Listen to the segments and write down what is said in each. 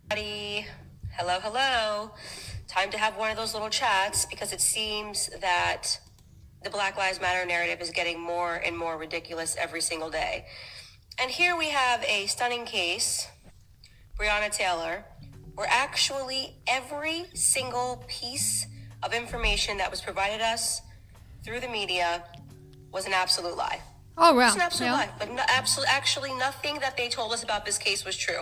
Hello, hello. Time to have one of those little chats because it seems that the Black Lives Matter narrative is getting more and more ridiculous every single day. And here we have a stunning case, Breonna Taylor, where actually every single piece of information that was provided us through the media was an absolute lie. Oh, wow. It's an absolute lie. Like, actually, nothing that they told us about this case was true.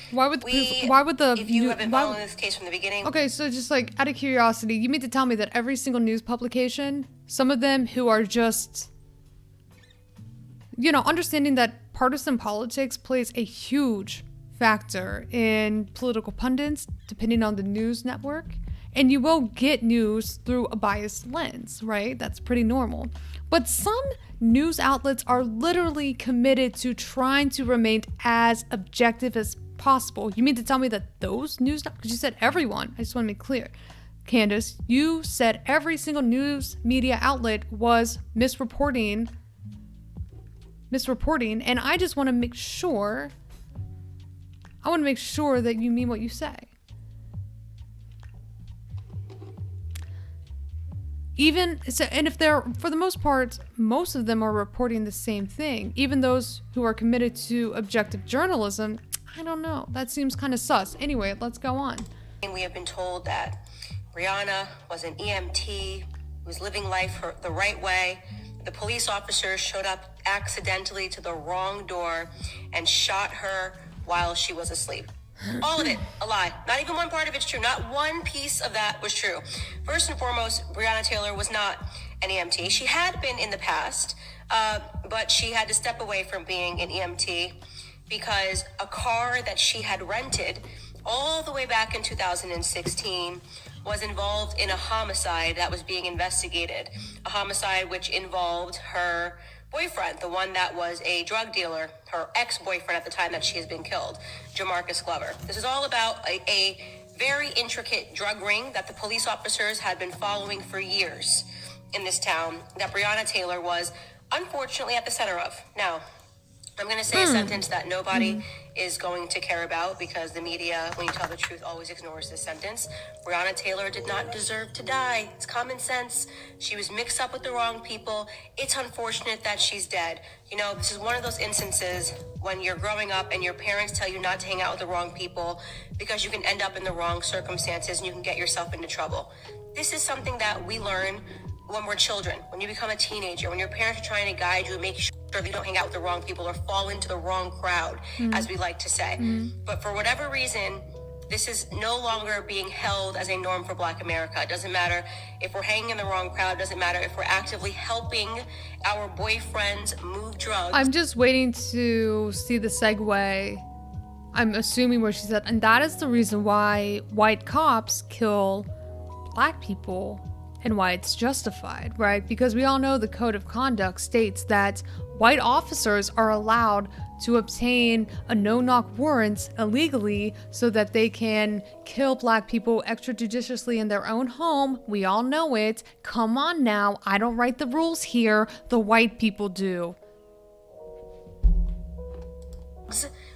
If you have been following this case from the beginning. Okay, so just like out of curiosity, you mean to tell me that every single news publication, some of them who are just, understanding that partisan politics plays a huge factor in political pundits, depending on the news network, and you will get news through a biased lens, right? That's pretty normal. But some news outlets are literally committed to trying to remain as objective as possible. You mean to tell me that those news, because you said everyone, I just want to make clear. Candace, you said every single news media outlet was misreporting, and I just want to make sure, that you mean what you say. Even so, and if they're, for the most part, most of them are reporting the same thing, even those who are committed to objective journalism, I don't know. That seems kind of sus. Anyway, let's go on. We have been told that Breonna was an EMT who was living life the right way. The police officers showed up accidentally to the wrong door and shot her while she was asleep. All of it, a lie. Not even one part of it's true. Not one piece of that was true. First and foremost, Breonna Taylor was not an EMT. She had been in the past, but she had to step away from being an EMT because a car that she had rented all the way back in 2016 was involved in a homicide that was being investigated. A homicide which involved her boyfriend, the one that was a drug dealer, her ex-boyfriend at the time that she has been killed, Jamarcus Glover. This is all about a very intricate drug ring that the police officers had been following for years in this town that Breonna Taylor was unfortunately at the center of. Now, I'm going to say a sentence that nobody is going to care about because the media, when you tell the truth, always ignores this sentence. Breonna Taylor did not deserve to die. It's common sense. She was mixed up with the wrong people. It's unfortunate that she's dead. This is one of those instances when you're growing up and your parents tell you not to hang out with the wrong people because you can end up in the wrong circumstances and you can get yourself into trouble. This is something that we learn when we're children, when you become a teenager, when your parents are trying to guide you and make sure that you don't hang out with the wrong people or fall into the wrong crowd, as we like to say. But for whatever reason, this is no longer being held as a norm for Black America. It doesn't matter if we're hanging in the wrong crowd. It doesn't matter if we're actively helping our boyfriends move drugs. I'm just waiting to see the segue. I'm assuming where she said, and that is the reason why white cops kill Black people and why it's justified, right? Because we all know the code of conduct states that white officers are allowed to obtain a no-knock warrant illegally so that they can kill Black people extrajudiciously in their own home. We all know it. Come on now. I don't write the rules here. The white people do.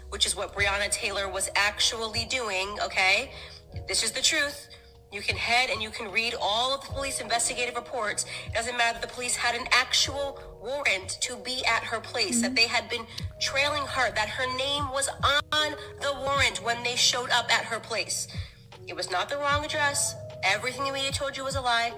Which is what Breonna Taylor was actually doing, okay? This is the truth. You can head and you can read all of the police investigative reports. It doesn't matter that the police had an actual warrant to be at her place, that they had been trailing her, that her name was on the warrant when they showed up at her place. It was not the wrong address. Everything the media told you was a lie.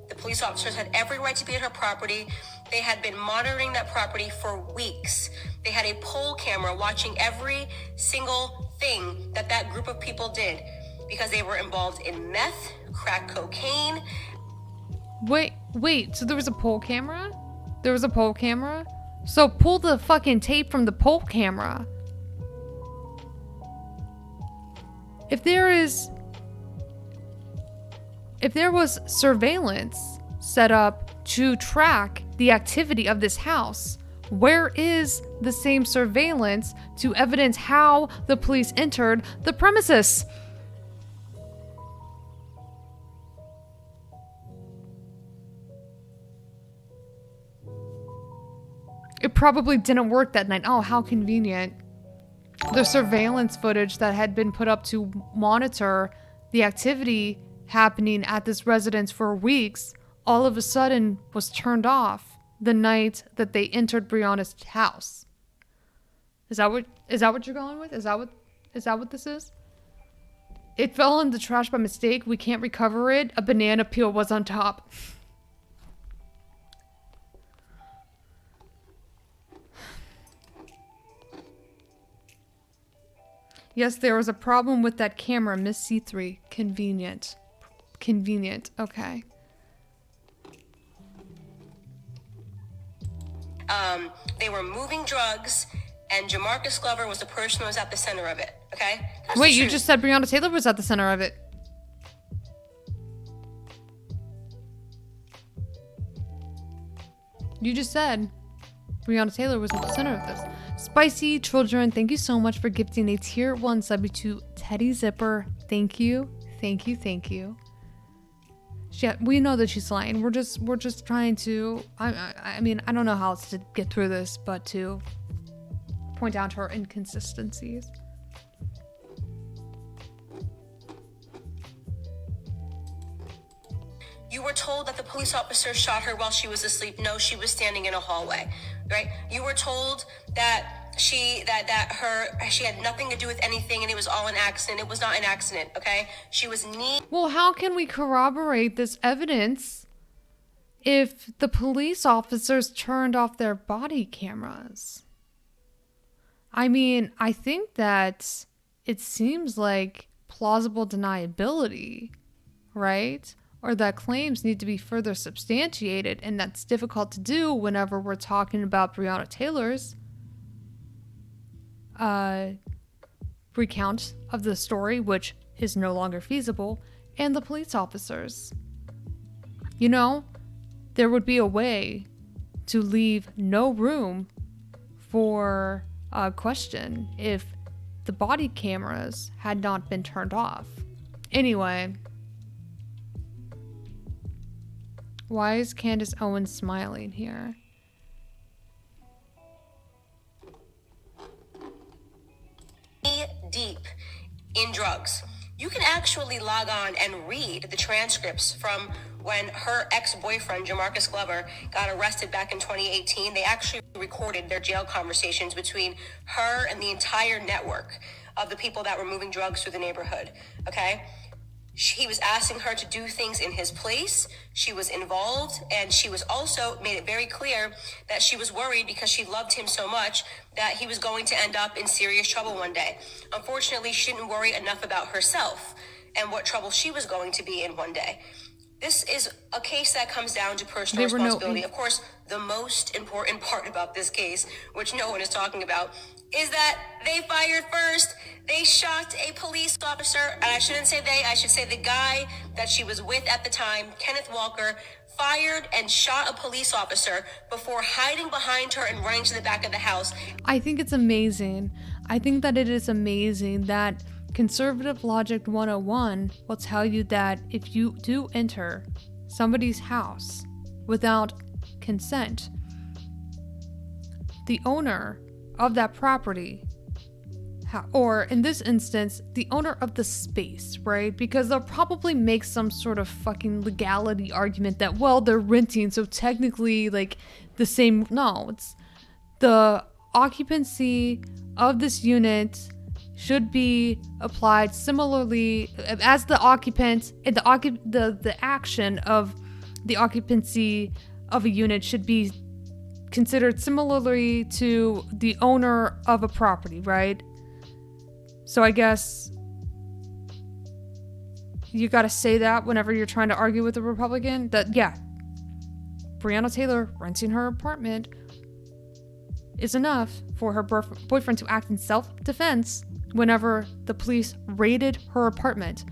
The police officers had every right to be at her property. They had been monitoring that property for weeks. They had a poll camera watching every single thing that group of people did, because they were involved in meth, crack cocaine. Wait, so there was a poll camera? So pull the fucking tape from the poll camera. If there was surveillance set up to track the activity of this house, where is the same surveillance to evidence how the police entered the premises? It probably didn't work that night. Oh, how convenient. the surveillance footage that had been put up to monitor the activity happening at this residence for weeks all of a sudden was turned off the night that they entered Breonna's house. Is that what you're going with? Is that what this is? It fell in the trash by mistake. We can't recover it. A banana peel was on top. Yes, there was a problem with that camera, Miss C3. Convenient. Convenient. Okay. They were moving drugs, and Jamarcus Glover was the person who was at the center of it. Okay? That's Wait, the you truth. just said Breonna Taylor was at the center of it. You just said Breonna Taylor was at the center of this. Spicy Children, thank you so much for gifting a tier 1 sub to Teddy Zipper. Thank you. Thank you. Thank you. We know that she's lying. We're just trying to, I mean, I don't know how else to get through this, but to point out her inconsistencies. You were told that the police officer shot her while she was asleep. No, she was standing in a hallway, right? You were told that she had nothing to do with anything and it was all an accident. It was not an accident, okay? She was Well, how can we corroborate this evidence if the police officers turned off their body cameras? I mean, I think that it seems like plausible deniability, right? Or that claims need to be further substantiated, and that's difficult to do whenever we're talking about Breonna Taylor's recount of the story, which is no longer feasible, and the police officers. You know, there would be a way to leave no room for a question if the body cameras had not been turned off. Anyway, why is Candace Owen smiling here? deep in drugs. You can actually log on and read the transcripts from when her ex-boyfriend, Jamarcus Glover, got arrested back in 2018. They actually recorded their jail conversations between her and the entire network of the people that were moving drugs through the neighborhood, okay? He was asking her to do things in his place. She was involved, and she was also made it very clear that she was worried because she loved him so much that he was going to end up in serious trouble one day. Unfortunately, she didn't worry enough about herself and what trouble she was going to be in one day. This is a case that comes down to personal responsibility. Of course, the most important part about this case, which no one is talking about, is that they fired first. They shot a police officer, and I shouldn't say they, I should say the guy that she was with at the time, Kenneth Walker, fired and shot a police officer before hiding behind her and running to the back of the house. I think it's amazing. I think that it is amazing that Conservative Logic 101 will tell you that if you do enter somebody's house without consent, the owner of that property, or in this instance, the owner of the space, right? Because they'll probably make some sort of fucking legality argument that, well, they're renting, so technically, like, the same. No, it's the occupancy of this unit should be applied similarly as the occupant, and the action of the occupancy of a unit should be considered similarly to the owner of a property, right? So I guess you gotta say that whenever you're trying to argue with a Republican, that, yeah, Breonna Taylor renting her apartment is enough for her boyfriend to act in self-defense whenever the police raided her apartment.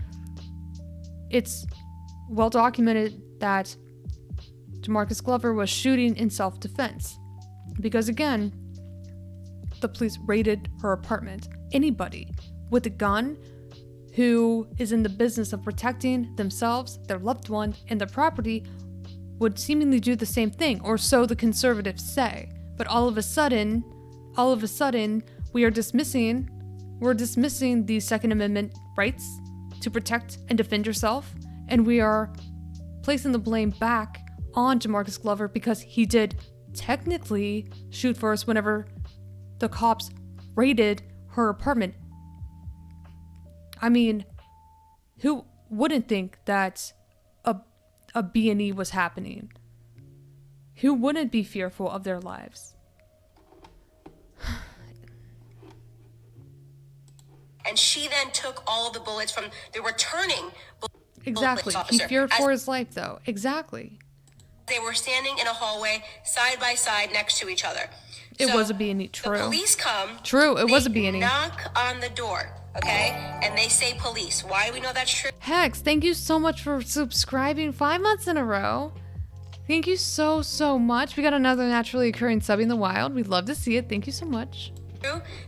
It's well documented that Jamarcus Glover was shooting in self-defense because, again, the police raided her apartment. Anybody with a gun who is in the business of protecting themselves, their loved one, and their property would seemingly do the same thing, or so the conservatives say. But all of a sudden, we are dismissing we're dismissing the Second Amendment rights to protect and defend yourself, and we are placing the blame back on Jamarcus Glover because he did technically shoot first whenever the cops raided her apartment. I mean, who wouldn't think that a B&E was happening? Who wouldn't be fearful of their lives? And she then took all of the bullets from the returning Exactly. police He officer. feared As for his life, though. Exactly. they were standing in a hallway side by side next to each other. It So was a B&E. True. The police come. True, it was a they B&E. knock on the door, okay? And they say police. Why do we know that's true? Hex, thank you so much for subscribing 5 months in a row. Thank you so much. We got another naturally occurring sub in the wild. We'd love to see it. Thank you so much.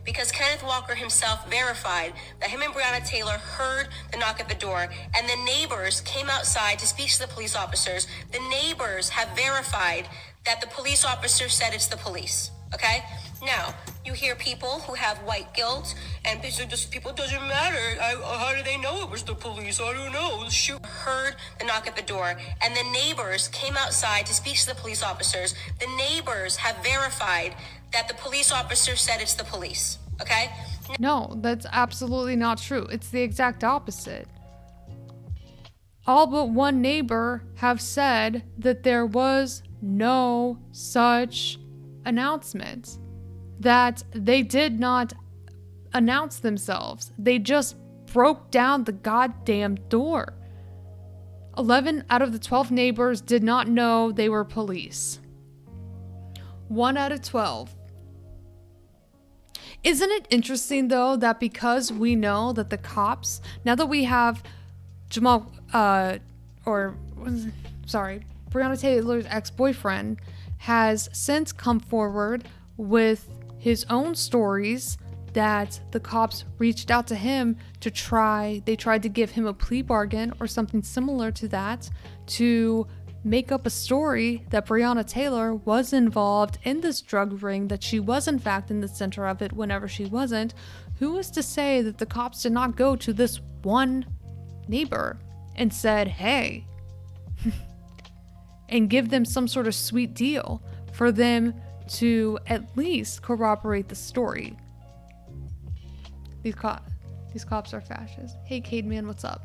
Because Kenneth Walker himself verified that him and Breonna Taylor heard the knock at the door, and the neighbors came outside to speak to the police officers. The neighbors have verified that the police officer said it's the police, okay? Now, you hear people who have white guilt, and this people doesn't matter. How do they know it was the police? I don't know. Shoot. Heard the knock at the door, and the neighbors came outside to speak to the police officers. The neighbors have verified that the police officer said it's the police, okay? No, that's absolutely not true. It's the exact opposite. All but one neighbor have said that there was no such announcement, that they did not announce themselves. They just broke down the goddamn door. 11 out of the 12 neighbors did not know they were police. 1 out of 12. Isn't it interesting, though, that because we know that the cops, now that we have Breonna Taylor's ex-boyfriend has since come forward with his own stories that the cops reached out to him they tried to give him a plea bargain or something similar to that to make up a story that Breonna Taylor was involved in this drug ring, that she was in fact in the center of it whenever she wasn't. Who is to say that the cops did not go to this one neighbor and said, hey, and give them some sort of sweet deal for them to at least corroborate the story? These cops are fascists. Hey, Cademan, what's up?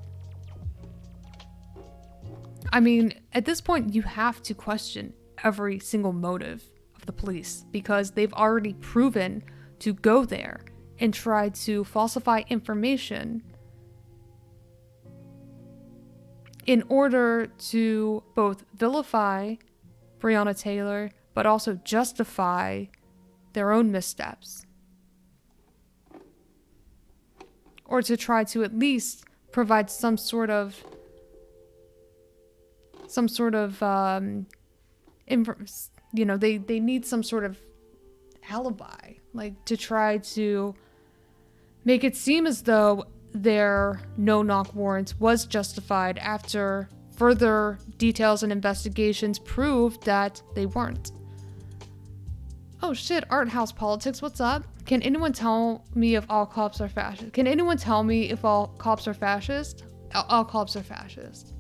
I mean, at this point, you have to question every single motive of the police because they've already proven to go there and try to falsify information in order to both vilify Breonna Taylor, but also justify their own missteps. Or to try to at least provide some sort of they need some sort of alibi, like to try to make it seem as though their no-knock warrant was justified after further details and investigations proved that they weren't. Oh shit, Art House Politics, what's up? Can anyone tell me if all cops are fascist? Can anyone tell me if all cops are fascist? All cops are fascist.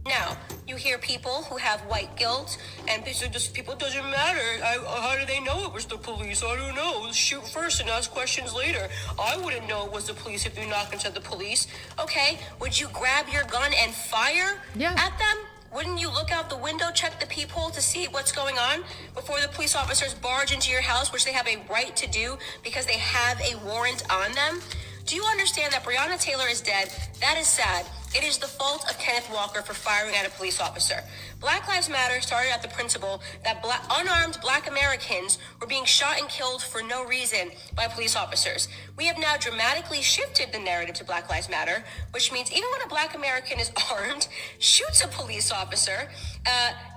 Now, you hear people who have white guilt, and this people doesn't matter. How do they know it was the police? I don't know. Shoot first and ask questions later. I wouldn't know it was the police if you knocked and said the police. Okay, would you grab your gun and fire at them? Wouldn't you look out the window, check the peephole to see what's going on before the police officers barge into your house, which they have a right to do because they have a warrant on them? Do you understand that Breonna Taylor is dead? That is sad. It is the fault of Kenneth Walker for firing at a police officer. Black Lives Matter started at the principle that unarmed Black Americans were being shot and killed for no reason by police officers. We have now dramatically shifted the narrative to Black Lives Matter, which means even when a Black American is armed, shoots a police officer,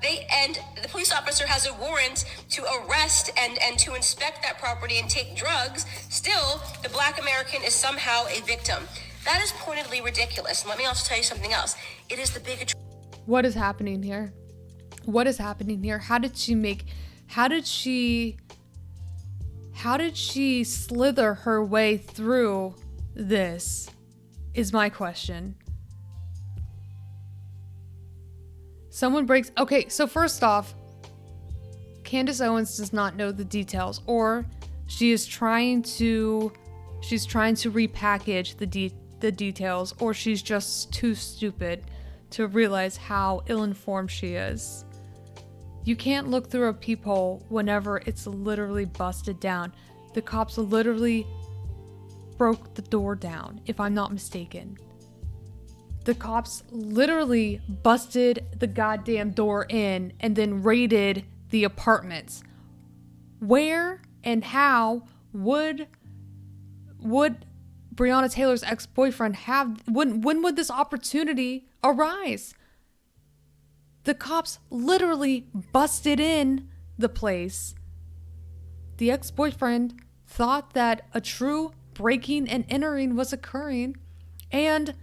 the police officer has a warrant to arrest and to inspect that property and take drugs, still the Black American is somehow a victim. That is pointedly ridiculous. And let me also tell you something else. It is the bigotry. What is happening here? What is happening here? How did she slither her way through this is my question. Okay, so first off, Candace Owens does not know the details, or she's trying to repackage the details, or she's just too stupid to realize how ill-informed she is. You can't look through a peephole whenever it's literally busted down. The cops literally broke the door down, if I'm not mistaken. The cops literally busted the goddamn door in and then raided the apartments. Where and how would Breonna Taylor's ex-boyfriend when would this opportunity arise? The cops literally busted in the place. The ex-boyfriend thought that a true breaking and entering was occurring, and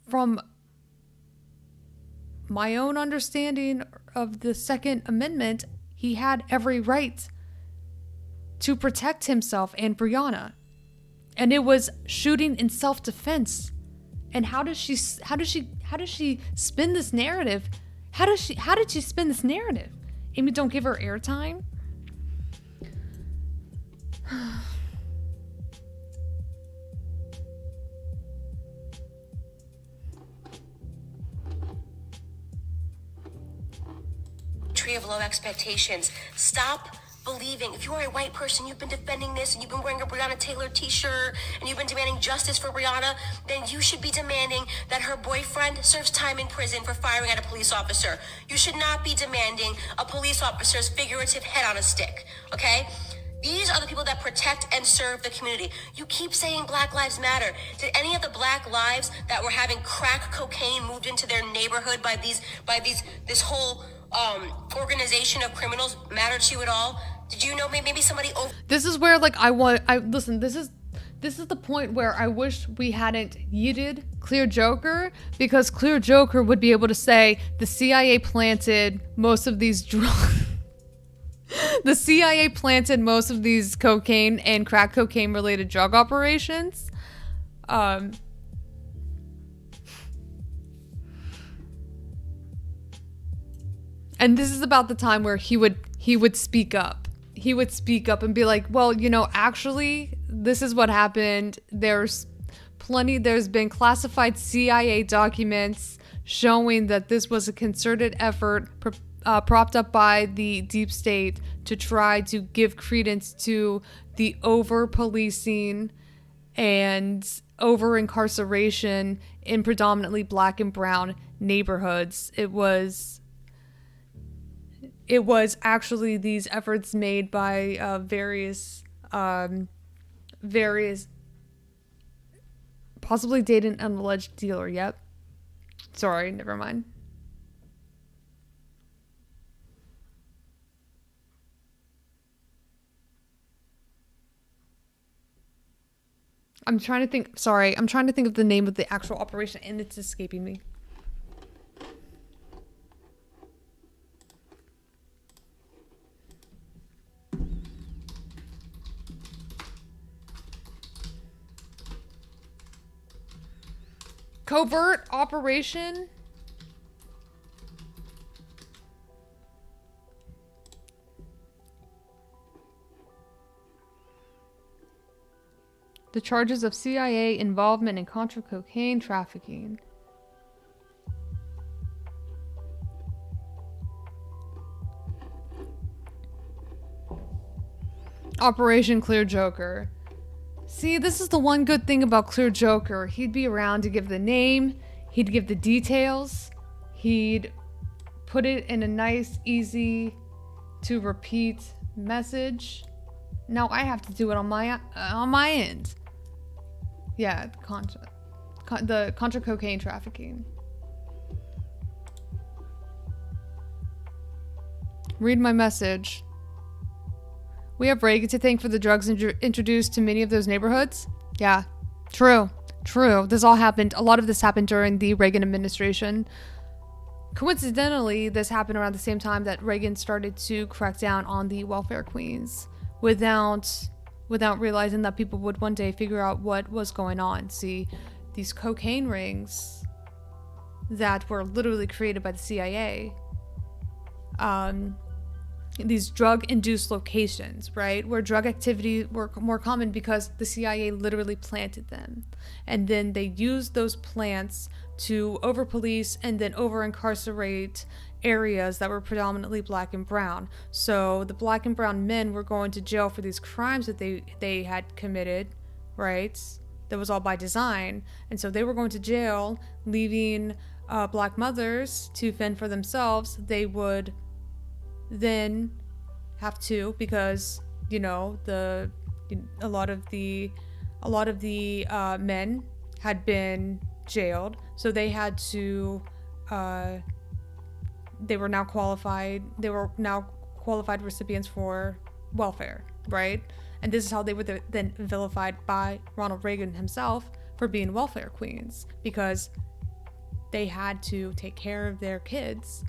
from my own understanding of the Second Amendment, he had every right to protect himself and Breonna. And it was shooting in self-defense. And how does she spin this narrative? How did she spin this narrative? Amy, don't give her airtime. Tree of low expectations. Stop believing. If you are a white person, you've been defending this, and you've been wearing a Breonna Taylor t-shirt, and you've been demanding justice for Breonna, then you should be demanding that her boyfriend serves time in prison for firing at a police officer. You should not be demanding a police officer's figurative head on a stick, okay? These are the people that protect and serve the community. You keep saying Black Lives Matter. Did any of the Black lives that were having crack cocaine moved into their neighborhood by this whole organization of criminals matter to you at all? Did you know maybe somebody over? This is where listen, this is the point where I wish we hadn't yeeted Clear Joker, because Clear Joker would be able to say the CIA planted most of these drugs. The CIA planted most of these cocaine and crack cocaine related drug operations. And this is about the time where he would speak up. He would speak up and be like, well, actually, this is what happened. There's been classified CIA documents showing that this was a concerted effort propped up by the deep state to try to give credence to the over-policing and over-incarceration in predominantly Black and brown neighborhoods. It was actually these efforts made by various possibly dating an alleged dealer. Yep. Sorry, never mind. I'm trying to think of the name of the actual operation, and it's escaping me. Covert operation? The charges of CIA involvement in contra cocaine trafficking. Operation Clear Joker. See, this is the one good thing about Clear Joker. He'd be around to give the name, he'd give the details, he'd put it in a nice, easy to repeat message. Now I have to do it on my end. Yeah, the contra cocaine trafficking. Read my message. We have Reagan to thank for the drugs introduced to many of those neighborhoods. Yeah, true. A lot of this happened during the Reagan administration. Coincidentally, this happened around the same time that Reagan started to crack down on the welfare queens without realizing that people would one day figure out what was going on. See, these cocaine rings that were literally created by the CIA, these drug-induced locations, right, where drug activity were more common because the CIA literally planted them. And then they used those plants to over-police and then over-incarcerate areas that were predominantly black and brown. So the black and brown men were going to jail for these crimes that they had committed, right? That was all by design. And so they were going to jail, leaving black mothers to fend for themselves. They would then have to, because a lot of the men had been jailed, so they had to they were now qualified recipients for welfare, right? And this is how they were then vilified by Ronald Reagan himself for being welfare queens, because they had to take care of their kids,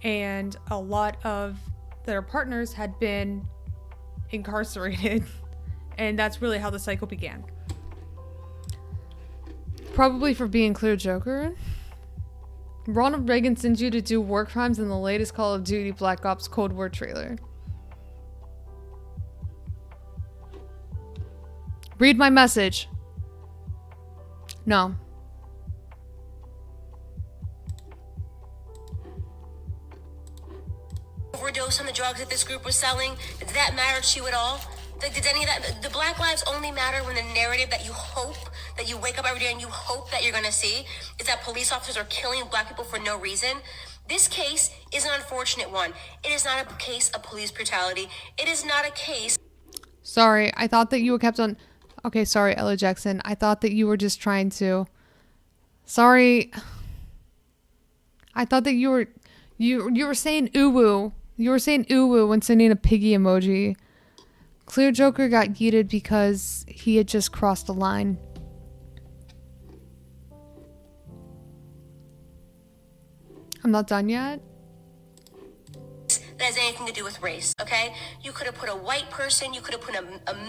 and a lot of their partners had been incarcerated. And that's really how the cycle began. Probably for being clear Joker. Ronald Reagan sends you to do war crimes in the latest Call of Duty Black Ops Cold War trailer. Read my message. No. Overdose on the drugs that this group was selling? Did that matter to you at all? Did any of that? The Black lives only matter when the narrative that you hope, that you wake up every day and you hope that you're going to see, is that police officers are killing black people for no reason. This case is an unfortunate one. It is not a case of police brutality. It is not a case. Sorry, I thought that you were kept on. Okay, sorry, Ella Jackson. I thought that you were just trying to. Sorry. I thought that you were saying ooh-woo. You were saying ooh-woo when sending a piggy emoji. Clear Joker got yeeted because he had just crossed the line. I'm not done yet. That has anything to do with race, okay? You could have put a white person, you could have put a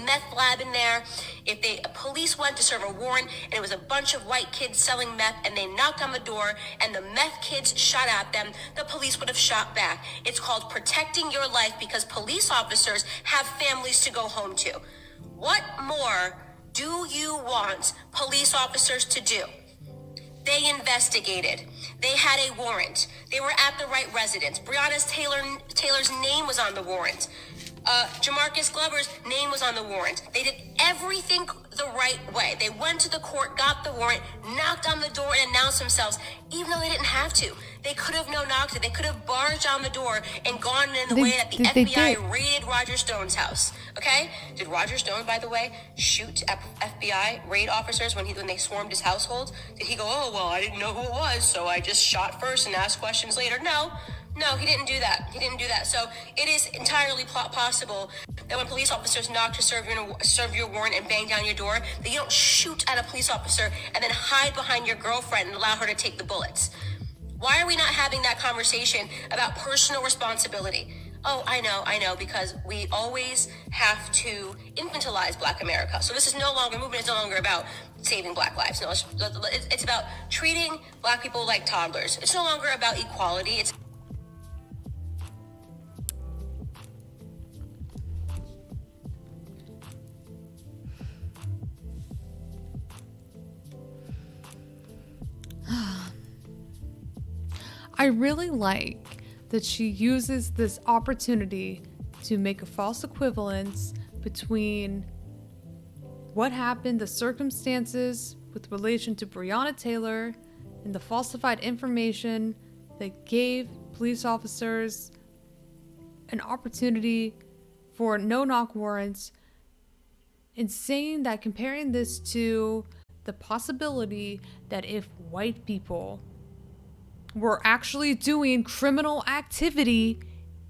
meth lab in there. If police went to serve a warrant and it was a bunch of white kids selling meth and they knocked on the door and the meth kids shot at them, the police would have shot back. It's called protecting your life because police officers have families to go home to. What more do you want police officers to do? They investigated. They had a warrant. They were at the right residence. Breonna Taylor's name was on the warrant. Jamarcus Glover's name was on the warrant. They did everything the right way. They went to the court, got the warrant, knocked on the door, and announced themselves, even though they didn't have to. They could have knocked it. They could have barged on the door and gone in the way that the FBI raided Roger Stone's house. Okay? Did Roger Stone, by the way, shoot at FBI raid officers when they swarmed his household? Did he go, oh, well, I didn't know who it was, so I just shot first and asked questions later? No, he didn't do that. So it is entirely possible that when police officers knock to serve your warrant and bang down your door, that you don't shoot at a police officer and then hide behind your girlfriend and allow her to take the bullets. Why are we not having that conversation about personal responsibility? Oh, I know, because we always have to infantilize Black America. So this is movement is no longer about saving Black lives. No, it's about treating Black people like toddlers. It's no longer about equality. I really like that she uses this opportunity to make a false equivalence between what happened, the circumstances with relation to Breonna Taylor, and the falsified information that gave police officers an opportunity for no-knock warrants, and saying that, comparing this to the possibility that if white people were actually doing criminal activity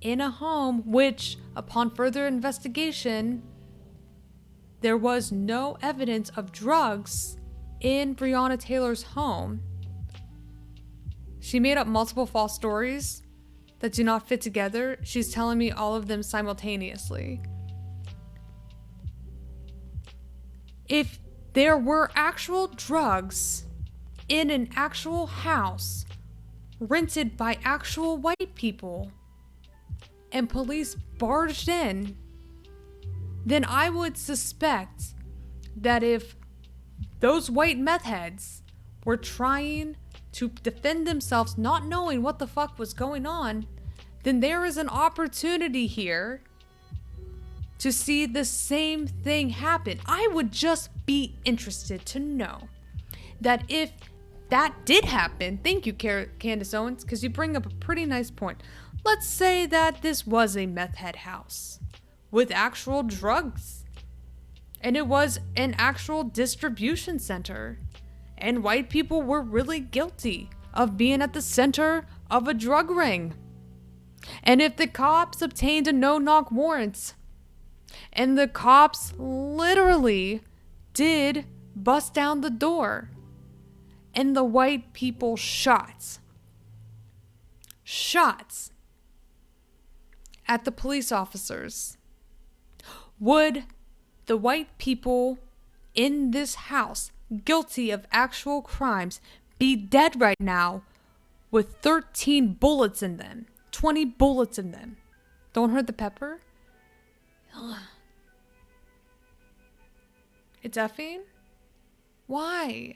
in a home, which upon further investigation, there was no evidence of drugs in Breonna Taylor's home. She made up multiple false stories that do not fit together. She's telling me all of them simultaneously. If there were actual drugs in an actual house rented by actual white people and police barged in, then I would suspect that if those white meth heads were trying to defend themselves, not knowing what the fuck was going on, then there is an opportunity here to see the same thing happen. I would just be interested to know that if that did happen. Thank you, Candace Owens, because you bring up a pretty nice point. Let's say that this was a meth head house with actual drugs, and it was an actual distribution center, and white people were really guilty of being at the center of a drug ring. And if the cops obtained a no-knock warrant, and the cops literally did bust down the door, and the white people shot at the police officers, would the white people in this house guilty of actual crimes be dead right now with 13 bullets in them, 20 bullets in them? Don't hurt the pepper. Ugh. It's effing? Why?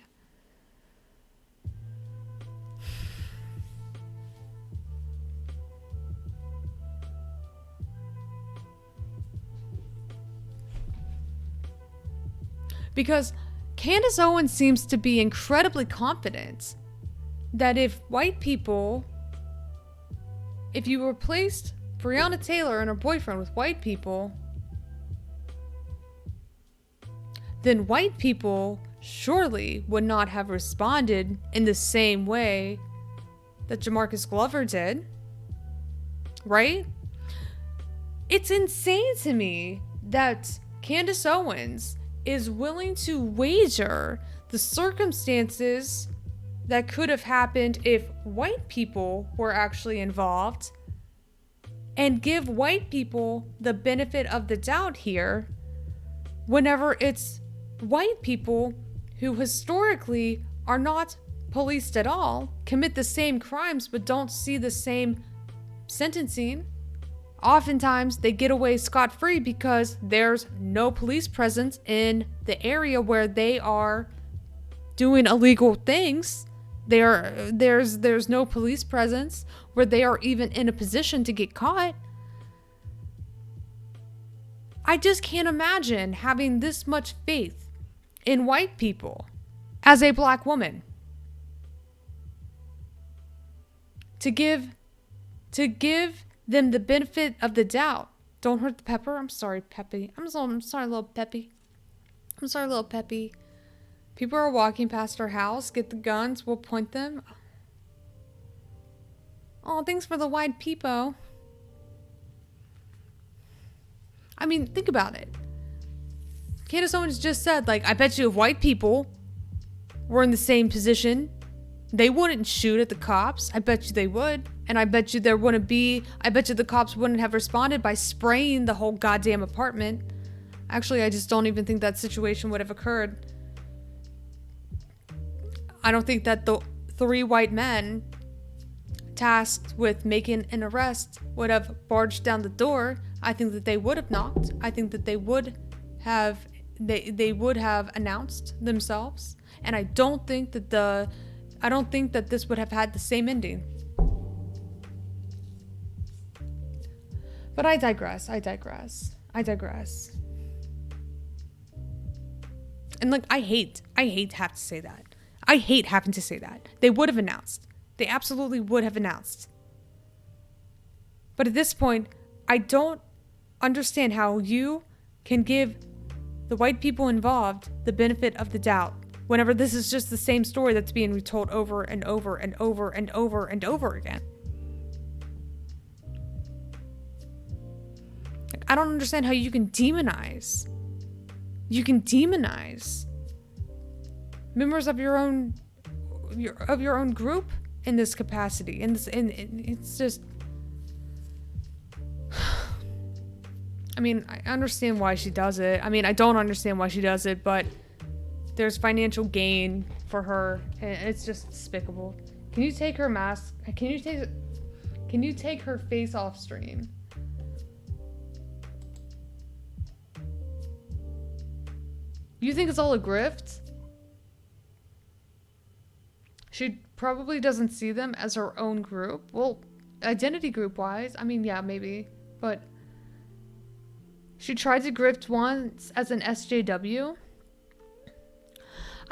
Because Candace Owen seems to be incredibly confident that if you replaced Breonna Taylor and her boyfriend with white people, then white people surely would not have responded in the same way that Jamarcus Glover did. Right? It's insane to me that Candace Owens is willing to wager the circumstances that could have happened if white people were actually involved and give white people the benefit of the doubt here whenever it's white people who historically are not policed at all, commit the same crimes but don't see the same sentencing. Oftentimes, they get away scot-free because there's no police presence in the area where they are doing illegal things. There's no police presence where they are even in a position to get caught. I just can't imagine having this much faith in white people as a black woman to give them the benefit of the doubt. Don't hurt the pepper. I'm sorry, Peppy. I'm sorry, little Peppy. I'm sorry, little Peppy. People are walking past our house. Get the guns. We'll point them. Oh, thanks for the wide peepo. I mean, think about it. Candace Owens just said, like, I bet you if white people were in the same position, they wouldn't shoot at the cops. I bet you they would. And I bet you the cops wouldn't have responded by spraying the whole goddamn apartment. Actually, I just don't even think that situation would have occurred. I don't think that the 3 white men tasked with making an arrest would have barged down the door. I think that they would have knocked. I think that they would have announced themselves. And I don't think that this would have had the same ending. But I digress. And like, I hate having to say that. I hate having to say that. They would have announced. They absolutely would have announced. But at this point, I don't understand how you can give the white people involved the benefit of the doubt whenever this is just the same story that's being retold over and over and over and over and over again. I don't understand how you can demonize members of your own group in this capacity. And it's just, I mean, I understand why she does it. I mean, I don't understand why she does it, but there's financial gain for her, and it's just despicable. Can you take her mask? Can you take her face off stream? You think it's all a grift? She probably doesn't see them as her own group. Well, identity group wise, I mean, yeah, maybe. But she tried to grift once as an SJW.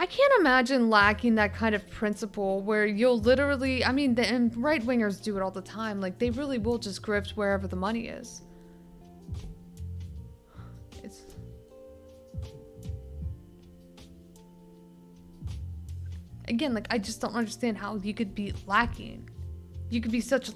I can't imagine lacking that kind of principle where you'll literally, I mean, and right-wingers do it all the time. Like, they really will just grift wherever the money is. It's... Again, like, I just don't understand how you could be lacking. You could be such...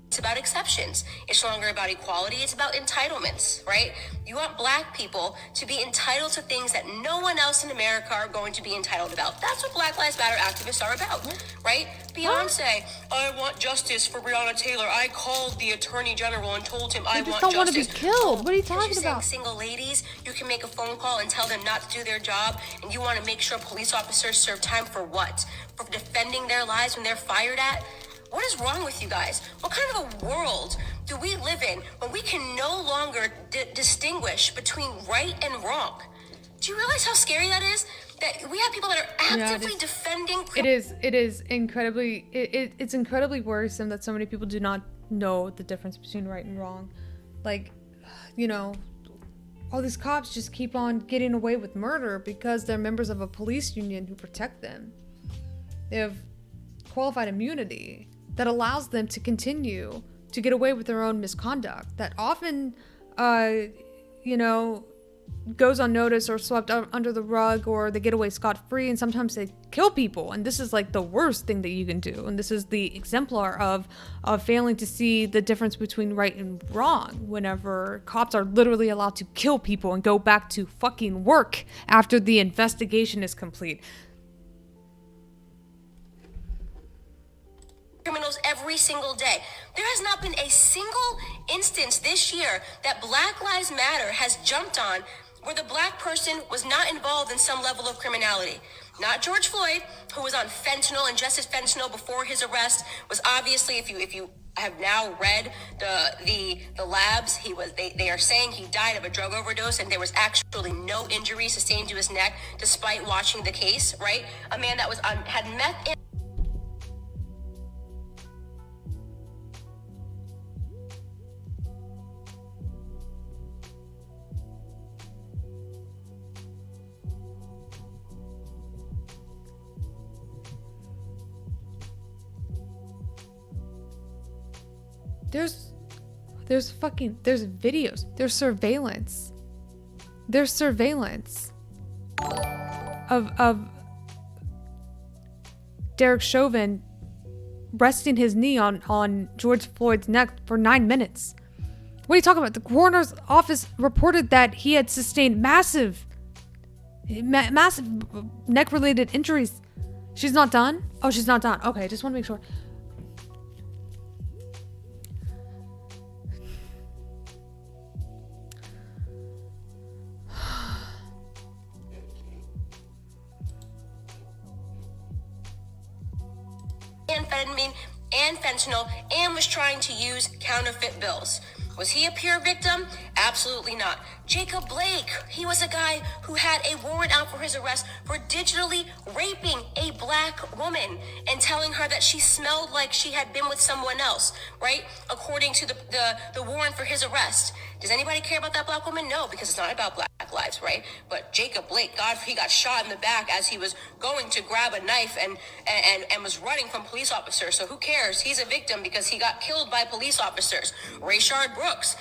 It's about exceptions. It's no longer about equality. It's about entitlements, right? You want black people to be entitled to things that no one else in America are going to be entitled about. That's what Black Lives Matter activists are about, right? Beyonce, I want justice for Breonna Taylor. I called the attorney general and told him I want justice. They just don't want to be killed. What are you talking about? Single ladies, you can make a phone call and tell them not to do their job, and you want to make sure police officers serve time for what? For defending their lives when they're fired at? What is wrong with you guys? What kind of a world do we live in when we can no longer distinguish between right and wrong? Do you realize how scary that is? That we have people that are actively defending... It is incredibly... It's incredibly worrisome that so many people do not know the difference between right and wrong. Like, you know, all these cops just keep on getting away with murder because they're members of a police union who protect them. They have qualified immunity that allows them to continue to get away with their own misconduct that often, you know, goes unnoticed or swept under the rug, or they get away scot-free, and sometimes they kill people. And this is like the worst thing that you can do. And this is the exemplar of failing to see the difference between right and wrong whenever cops are literally allowed to kill people and go back to fucking work after the investigation is complete. Criminals every single day. There has not been a single instance this year that Black Lives Matter has jumped on where the black person was not involved in some level of criminality. Not George Floyd, who was on fentanyl, ingested fentanyl before his arrest, was obviously, if you have now read the labs, they are saying he died of a drug overdose, and there was actually no injury sustained to his neck despite watching the case, right? A man that was had meth in... There's videos, there's surveillance of Derek Chauvin resting his knee on George Floyd's neck for 9 minutes. What are you talking about? The coroner's office reported that he had sustained massive neck-related injuries. She's not done? Oh, she's not done. Okay, I just want to make sure. Amphetamine and fentanyl, and was trying to use counterfeit bills. Was he a pure victim? Absolutely not. Jacob Blake, he was a guy who had a warrant out for his arrest for digitally raping a black woman and telling her that she smelled like she had been with someone else, right? According to the warrant for his arrest. Does anybody care about that black woman? No, because it's not about black lives, right? But Jacob Blake, God, he got shot in the back as he was going to grab a knife and was running from police officers. So who cares? He's a victim because he got killed by police officers. Rayshard Brooks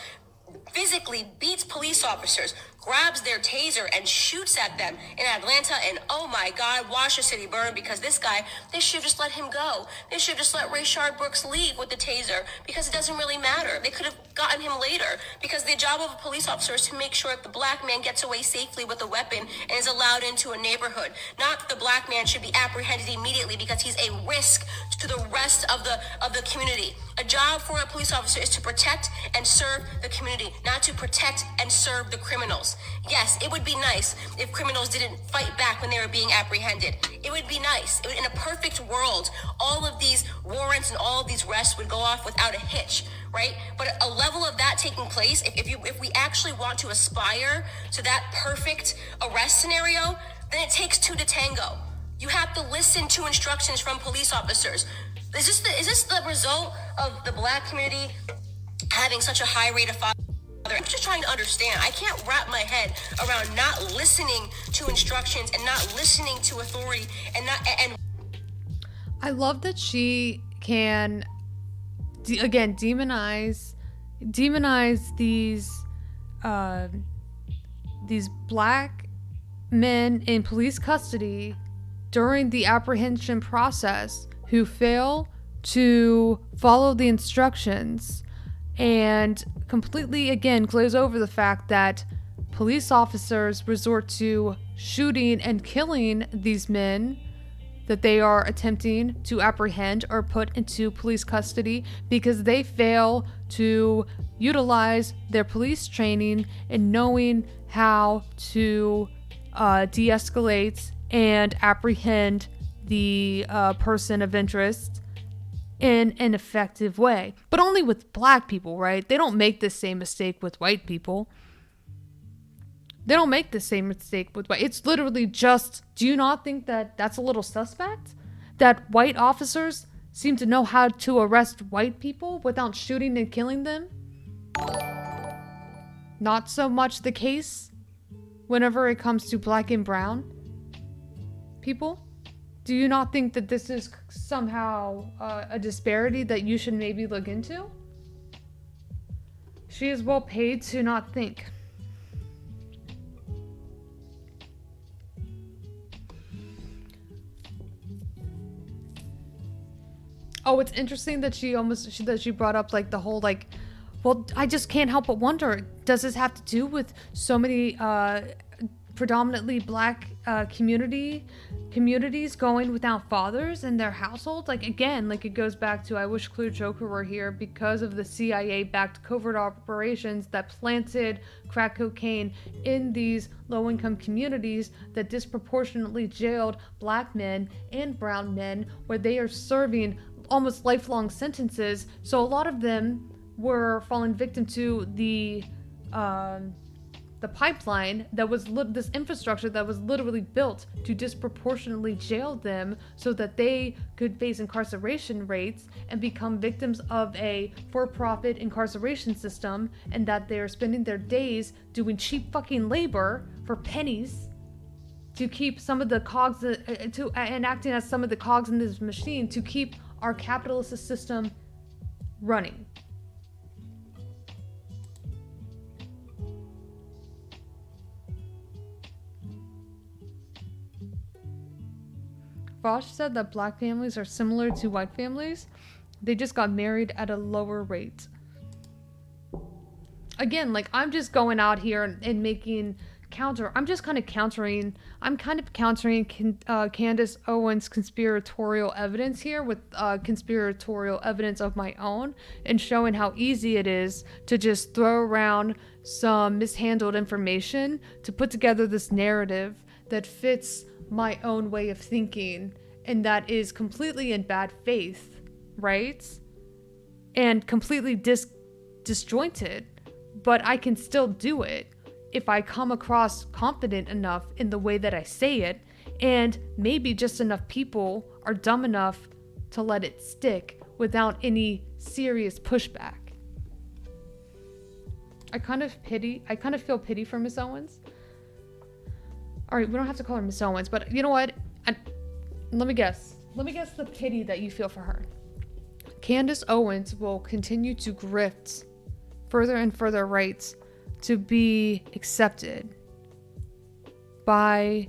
physically beats police officers, grabs their taser and shoots at them in Atlanta, and oh my God, watch the city burn, because this guy, they should have just let him go. They should have just let Rayshard Brooks leave with the taser, because it doesn't really matter. They could have gotten him later, because the job of a police officer is to make sure that the black man gets away safely with a weapon and is allowed into a neighborhood. Not the black man should be apprehended immediately because he's a risk to the rest of the community. A job for a police officer is to protect and serve the community, not to protect and serve the criminals. Yes, it would be nice if criminals didn't fight back when they were being apprehended. It would be nice. In a perfect world, all of these warrants and all of these arrests would go off without a hitch, right? But a level of that taking place, if we actually want to aspire to that perfect arrest scenario, then it takes two to tango. You have to listen to instructions from police officers. Is this the result of the black community having such a high rate of father? I'm just trying to understand. I can't wrap my head around not listening to instructions and not listening to authority and I love that she can again demonize these black men in police custody during the apprehension process who fail to follow the instructions, and completely again glaze over the fact that police officers resort to shooting and killing these men that they are attempting to apprehend or put into police custody because they fail to utilize their police training in knowing how to de-escalate and apprehend the person of interest in an effective way. But only with black people, right? They don't make the same mistake with white people. They don't make the same mistake with white. It's literally just, do you not think that that's a little suspect? That white officers seem to know how to arrest white people without shooting and killing them? Not so much the case whenever it comes to black and brown people. Do you not think that this is somehow a disparity that you should maybe look into? She is well paid to not think. Oh, it's interesting that she brought up like the whole like, well, I just can't help but wonder, does this have to do with so many predominantly black communities going without fathers in their households? Like, again, like it goes back to, I wish Clear Joker were here, because of the CIA-backed covert operations that planted crack cocaine in these low-income communities that disproportionately jailed black men and brown men, where they are serving almost lifelong sentences. So a lot of them were falling victim to the pipeline that was this infrastructure that was literally built to disproportionately jail them so that they could face incarceration rates and become victims of a for-profit incarceration system, and that they're spending their days doing cheap fucking labor for pennies to keep some of the cogs and acting as some of the cogs in this machine to keep our capitalist system running. Fosh said that black families are similar to white families. They just got married at a lower rate. Again, like, I'm just going out here and making I'm kind of countering Candace Owen's conspiratorial evidence here with conspiratorial evidence of my own, and showing how easy it is to just throw around some mishandled information to put together this narrative that fits my own way of thinking and that is completely in bad faith, right? And completely disjointed, but I can still do it if I come across confident enough in the way that I say it, and maybe just enough people are dumb enough to let it stick without any serious pushback. I kind of feel pity for Miss Owens. All right, we don't have to call her Miss Owens, but you know what? Let me guess the pity that you feel for her. Candace Owens will continue to grift further and further rights to be accepted by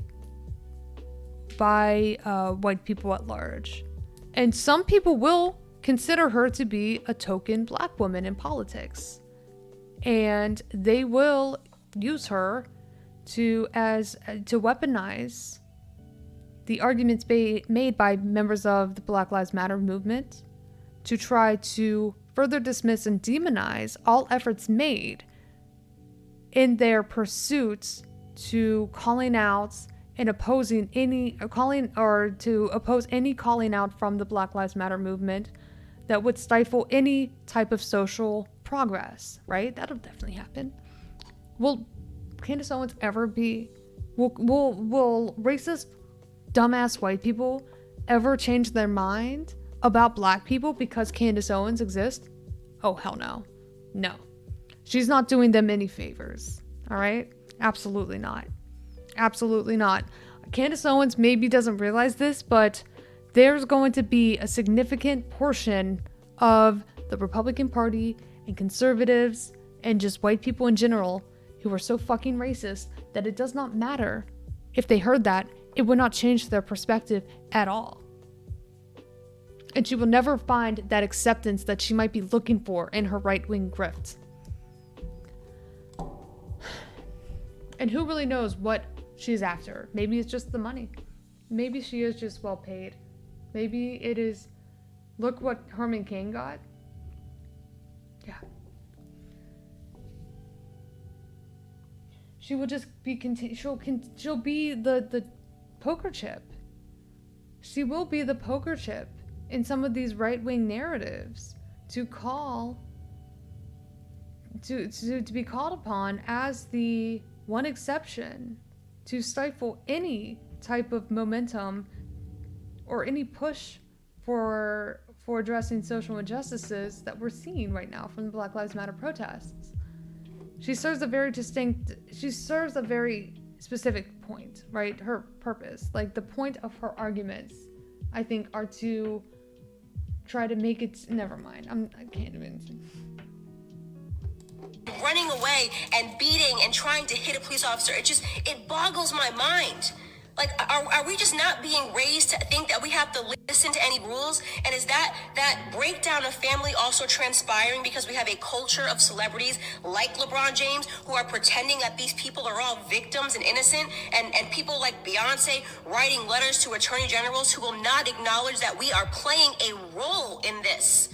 white people at large. And some people will consider her to be a token black woman in politics. And they will use her to weaponize the arguments made by members of the Black Lives Matter movement to try to further dismiss and demonize all efforts made in their pursuit to calling out and opposing any calling out from the Black Lives Matter movement that would stifle any type of social progress, right? That'll definitely happen. Will Candace Owens ever be, will racist, dumbass white people ever change their mind about black people because Candace Owens exists? Oh, hell no. No. She's not doing them any favors, all right? Absolutely not. Absolutely not. Candace Owens maybe doesn't realize this, but there's going to be a significant portion of the Republican Party and conservatives and just white people in general who are so fucking racist that it does not matter if they heard that. It would not change their perspective at all. And she will never find that acceptance that she might be looking for in her right-wing grift. And who really knows what she's after? Maybe it's just the money. Maybe she is just well paid. Maybe it is, look what Herman Cain got. Yeah. She will just be, she'll be the poker chip. She will be the poker chip in some of these right-wing narratives to be called upon as the one exception to stifle any type of momentum or any push for addressing social injustices that we're seeing right now from the Black Lives Matter protests. She serves a very specific point, right? Her purpose, like the point of her arguments, I think, are to try to make it, never mind, I can't even. Running away and beating and trying to hit a police officer, it boggles my mind. Like, are we just not being raised to think that we have to listen to any rules? And is that breakdown of family also transpiring because we have a culture of celebrities like LeBron James who are pretending that these people are all victims and innocent, and people like Beyonce writing letters to attorney generals who will not acknowledge that we are playing a role in this?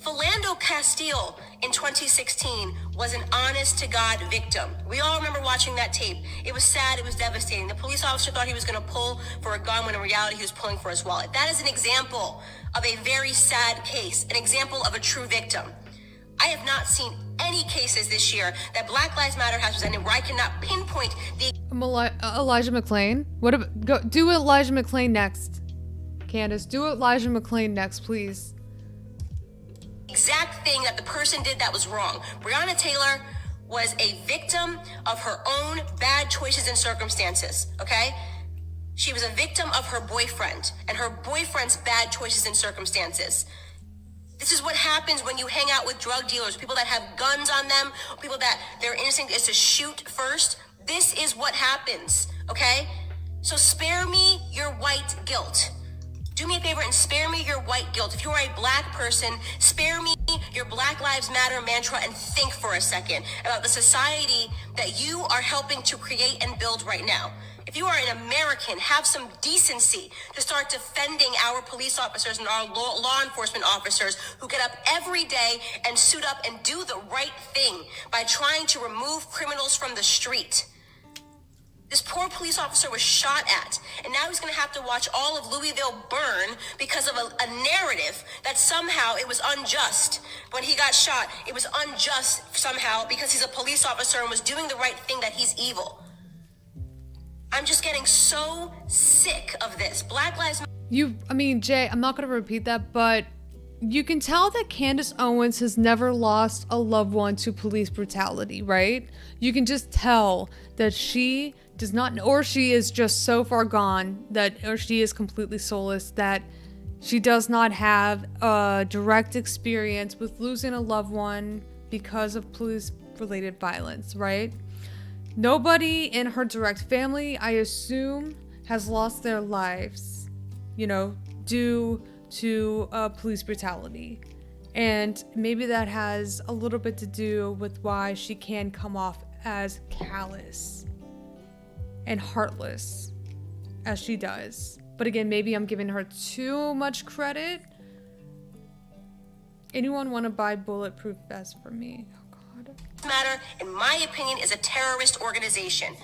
Philando Castile in 2016 was an honest-to-God victim. We all remember watching that tape. It was sad. It was devastating. The police officer thought he was going to pull for a gun when in reality he was pulling for his wallet. That is an example of a very sad case, an example of a true victim. I have not seen any cases this year that Black Lives Matter has presented where I cannot pinpoint the Elijah McClain. Do Elijah McClain next. Candace, do Elijah McClain next, please. Exact thing that the person did that was wrong. Breonna Taylor was a victim of her own bad choices and circumstances, okay? She was a victim of her boyfriend and her boyfriend's bad choices and circumstances. This is what happens when you hang out with drug dealers, people that have guns on them, people that their instinct is to shoot first. This is what happens, okay? So spare me your white guilt. Do me a favor and spare me your white guilt. If you are a black person, spare me your Black Lives Matter mantra and think for a second about the society that you are helping to create and build right now. If you are an American, have some decency to start defending our police officers and our law enforcement officers who get up every day and suit up and do the right thing by trying to remove criminals from the street. This poor police officer was shot at, and now he's going to have to watch all of Louisville burn because of a narrative that somehow it was unjust. When he got shot, it was unjust somehow because he's a police officer and was doing the right thing, that he's evil. I'm just getting so sick of this. Black Lives Matter. Jay, I'm not going to repeat that, but you can tell that Candace Owens has never lost a loved one to police brutality, right? You can just tell that she does not, or she is just so far gone or she is completely soulless that she does not have a direct experience with losing a loved one because of police related violence, right? Nobody in her direct family, I assume, has lost their lives, due to police brutality. And maybe that has a little bit to do with why she can come off as callous and heartless as she does. But again, maybe I'm giving her too much credit. Anyone want to buy Bulletproof Vest from me? Oh, God. Matter, in my opinion, is a terrorist organization.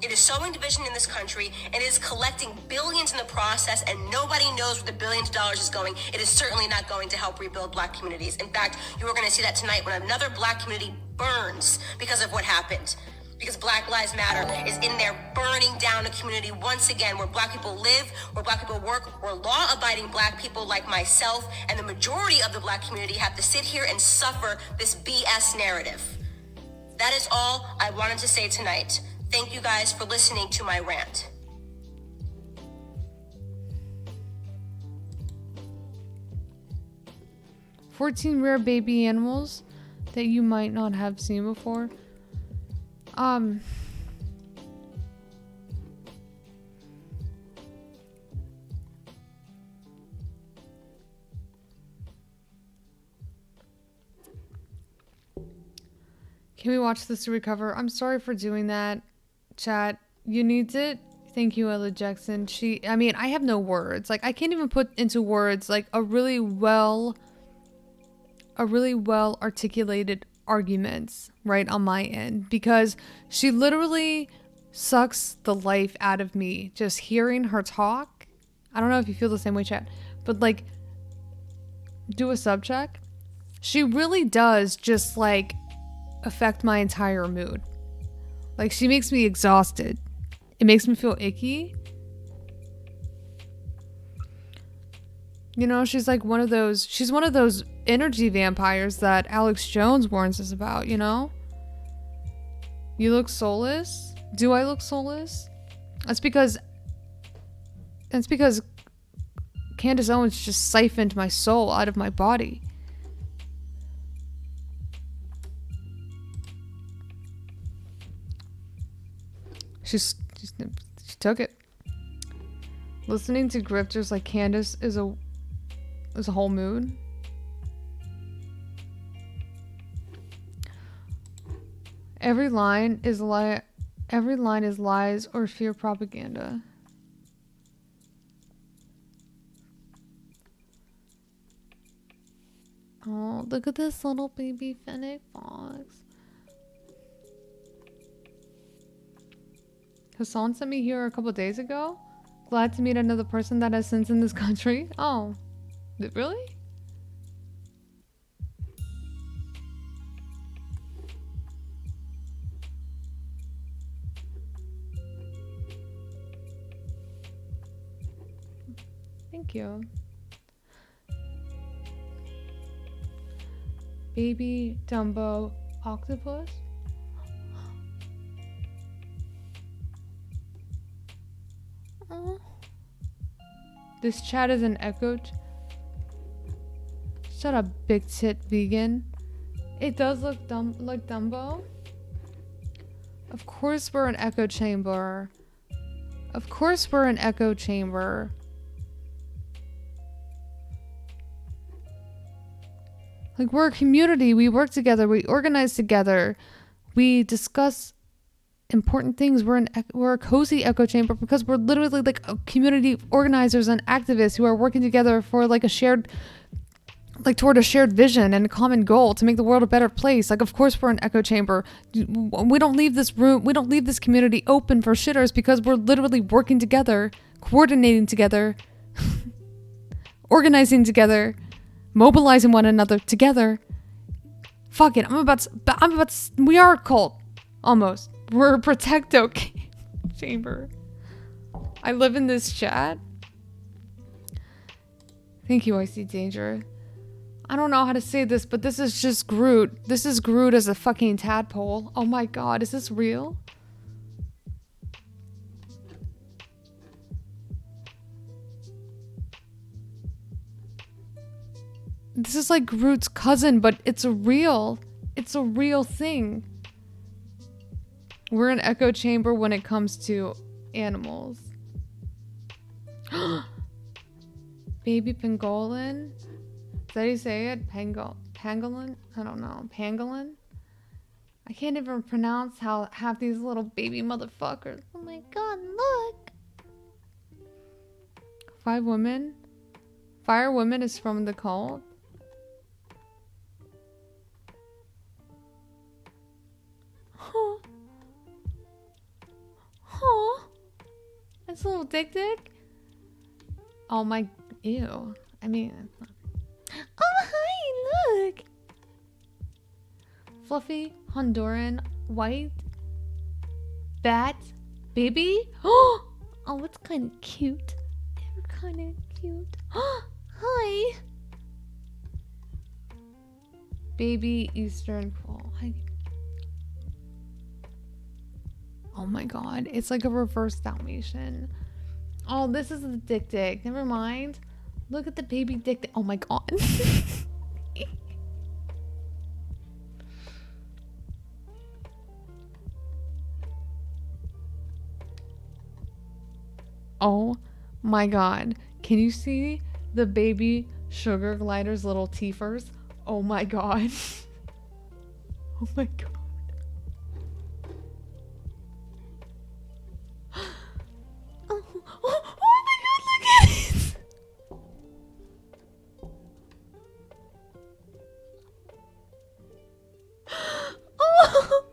It is sowing division in this country, and it is collecting billions in the process, and nobody knows where the billions of dollars is going. It is certainly not going to help rebuild Black communities. In fact, you are going to see that tonight when another Black community burns because of what happened. Because Black Lives Matter is in there burning down a community once again where Black people live, where Black people work, where law-abiding Black people like myself and the majority of the Black community have to sit here and suffer this BS narrative. That is all I wanted to say tonight. Thank you guys for listening to my rant. "14 rare baby animals that you might not have seen before." Can we watch this to recover? I'm sorry for doing that, chat. You need it. Thank you, Ella Jackson. I have no words. Like, I can't even put into words like a really well articulated arguments right on my end, because she literally sucks the life out of me just hearing her talk. I don't know if you feel the same way, chat, but like, do a sub check. She really does just like affect my entire mood. Like, she makes me exhausted. It makes me feel icky. She's like she's one of those energy vampires that Alex Jones warns us about, You look soulless? Do I look soulless? That's because Candace Owens just siphoned my soul out of my body. She took it. Listening to grifters like Candace is a whole mood. Every line is lies or fear propaganda. Oh, look at this little baby fennec fox. Hassan sent me here a couple days ago. Glad to meet another person that has sins in this country. Oh, really? Thank you. Baby Dumbo octopus? Oh. This chat is an echo. Shut up, big tit vegan. It does look like Dumbo. Of course we're an echo chamber. Of course we're an echo chamber. Like, we're a community. We work together. We organize together. We discuss important things. We're a cozy echo chamber because we're literally like a community organizers and activists who are working together for like toward a shared vision and a common goal to make the world a better place. Like, of course we're an echo chamber. We don't leave this room. We don't leave this community open for shitters because we're literally working together, coordinating together, organizing together, mobilizing one another together. Fuck it. We are a cult. Almost. We're a protecto chamber. I live in this chat. Thank you, I see danger. I don't know how to say this, but this is just Groot. This is Groot as a fucking tadpole. Oh my god, is this real? This is like Groot's cousin, but it's a real thing. We're an echo chamber when it comes to animals. Baby pangolin? Is that how you say it? Pangolin? I don't know. Pangolin? I can't even pronounce how half these little baby motherfuckers. Oh my god, look! 5 women? Fire woman is from the cult? Huh. Huh. That's a little dick. Oh my, ew. I mean, oh hi, look. Fluffy, Honduran, white, bat, baby. Oh, it's kind of cute. They're kind of cute. Hi. Baby Eastern Quoll. Hi. Oh my god, it's like a reverse Dalmatian. Oh, this is the dick. Never mind. Look at the baby dick. Oh my god. Oh my god. Can you see the baby sugar glider's little teethers? Oh my god. Oh my god. Oh my god, look at it! Oh!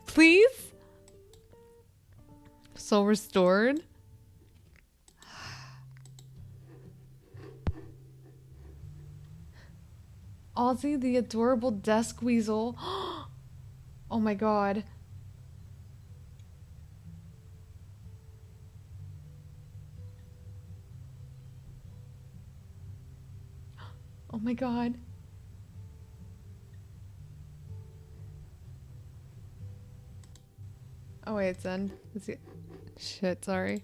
Please? So restored? Ozzy the adorable desk weasel. Oh my god. Oh my god. Oh wait, it's done. Let's see. Shit, sorry.